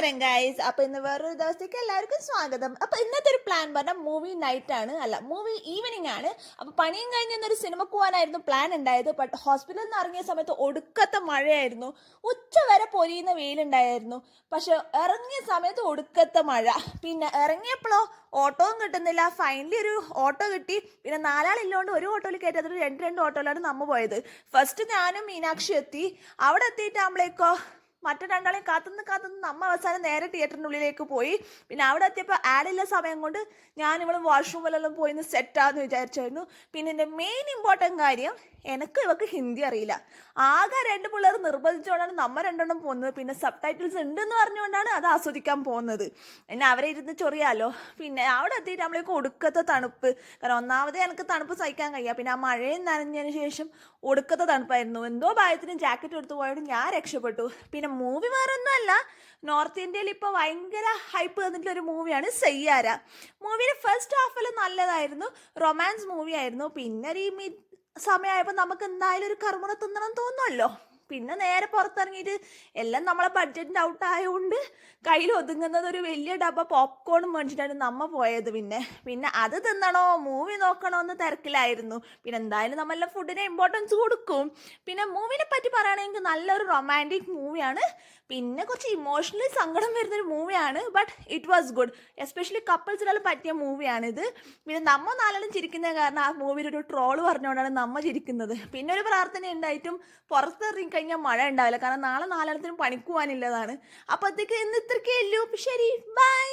നമസ്കാരം ഗൈസ്. അപ്പോൾ ഇന്ന് വേറൊരു ദിവസത്തേക്ക് എല്ലാവർക്കും സ്വാഗതം. അപ്പോൾ ഇന്നത്തെ ഒരു പ്ലാൻ പറഞ്ഞാൽ മൂവി നൈറ്റ് ആണ്, അല്ല മൂവി ഈവനിങ് ആണ്. അപ്പോൾ പണിയും കഴിഞ്ഞ് ഇന്നൊരു സിനിമ പോകാനായിരുന്നു പ്ലാൻ ഉണ്ടായത്. ബട്ട് ഹോസ്പിറ്റലിൽ നിന്ന് ഇറങ്ങിയ സമയത്ത് ഒടുക്കത്തെ മഴയായിരുന്നു. ഉച്ച വരെ പൊരിയുന്ന വെയിലുണ്ടായിരുന്നു. പക്ഷെ ഇറങ്ങിയ സമയത്ത് ഒടുക്കത്തെ മഴ. പിന്നെ ഇറങ്ങിയപ്പോഴോ ഓട്ടോയും കിട്ടുന്നില്ല. ഫൈനലി ഒരു ഓട്ടോ കിട്ടി. പിന്നെ നാലാളില്ലോണ്ട് ഒരു ഓട്ടോയിൽ കയറ്റി രണ്ട് ഓട്ടോയിലാണ് നമ്മ പോയത്. ഫസ്റ്റ് ഞാനും മീനാക്ഷി എത്തി. അവിടെ എത്തിയിട്ടാകുമ്പോഴേക്കോ മറ്റു രണ്ടാളെയും കാത്തുനിന്ന് നമ്മ അവസാനം നേരെ തിയേറ്ററിൻ്റെ ഉള്ളിലേക്ക് പോയി. പിന്നെ അവിടെ എത്തിയപ്പോൾ ആഡില്ല സമയം കൊണ്ട് ഞാനിവളും വാഷ്റൂമിലെല്ലാം പോയിന്ന് സെറ്റാന്ന് വിചാരിച്ചായിരുന്നു. പിന്നെ എൻ്റെ മെയിൻ ഇമ്പോർട്ടൻ്റ് കാര്യം, ഇവക്ക് ഹിന്ദി അറിയില്ല. ആകെ രണ്ട് പിള്ളേർ നിർബന്ധിച്ചുകൊണ്ടാണ് നമ്മ രണ്ടെണ്ണം പോകുന്നത്. പിന്നെ സബ് ടൈറ്റിൽസ് ഉണ്ടെന്ന് പറഞ്ഞുകൊണ്ടാണ് അത് ആസ്വദിക്കാൻ പോകുന്നത്. പിന്നെ അവരെ ഇരുന്ന് ചൊറിയാലോ. പിന്നെ അവിടെ എത്തിയിട്ട് നമ്മളേക്ക് ഒടുക്കത്തെ തണുപ്പ്. കാരണം ഒന്നാമതേ എനിക്ക് തണുപ്പ് സഹിക്കാൻ കഴിയുക. പിന്നെ ആ മഴയും നനഞ്ഞതിന് ശേഷം ഒടുക്കത്തെ തണുപ്പായിരുന്നു. എന്തോ ഭാഗ്യത്തിന് ജാക്കറ്റ് എടുത്ത് പോയോണ്ട് ഞാൻ രക്ഷപ്പെട്ടു. പിന്നെ മൂവി വേറെ ഒന്നുമല്ല, നോർത്ത് ഇന്ത്യയിൽ ഇപ്പോൾ ഭയങ്കര ഹൈപ്പ് തന്നിട്ടുള്ളൊരു മൂവിയാണ് സയ്യാര. മൂവിയുടെ ഫസ്റ്റ് ഹാഫെല്ലാം നല്ലതായിരുന്നു, റൊമാൻസ് മൂവി ആയിരുന്നു. പിന്നെ ഈ സമയമായപ്പോൾ നമുക്ക് എന്തായാലും ഒരു കർമ്മണ തിന്നണം തോന്നുമല്ലോ. പിന്നെ നേരെ പുറത്തിറങ്ങിയിട്ട് എല്ലാം നമ്മളെ ബഡ്ജറ്റിൻ്റെ ഔട്ട് ആയതുകൊണ്ട് കയ്യിൽ ഒതുങ്ങുന്നത് ഒരു വലിയ ഡബ്ബ പോപ്കോണും മേടിച്ചിട്ടാണ് നമ്മ പോയത്. പിന്നെ അത് തിന്നണോ മൂവി നോക്കണോ എന്ന് തിരക്കിലായിരുന്നു. പിന്നെ എന്തായാലും നമ്മളെല്ലാം ഫുഡിന് ഇമ്പോർട്ടൻസ് കൊടുക്കും. പിന്നെ മൂവിനെ പറ്റി പറയുകയാണെങ്കിൽ നല്ലൊരു റൊമാൻറ്റിക് മൂവിയാണ്. പിന്നെ കുറച്ച് ഇമോഷണലി സങ്കടം വരുന്നൊരു മൂവിയാണ്. But it was good. Especially കപ്പിൾസിനെല്ലാം പറ്റിയ മൂവിയാണിത്. പിന്നെ നമ്മ നാലെണ്ണം ചിരിക്കുന്നത് കാരണം ആ മൂവിയിൽ ഒരു ട്രോള് പറഞ്ഞുകൊണ്ടാണ് നമ്മ ചിരിക്കുന്നത്. പിന്നെ ഒരു പ്രാർത്ഥന ഉണ്ടായിട്ടും പുറത്തിറങ്ങി കഴിഞ്ഞാൽ മഴ ഉണ്ടാവില്ല. കാരണം നാളെ നാലെണ്ണത്തിനും പണിക്ക് പോകാനില്ലതാണ്. അപ്പോഴത്തേക്ക് ഇന്ന് ഇത്രയ്ക്കേ ഉള്ളൂ. ശരി, ബൈ.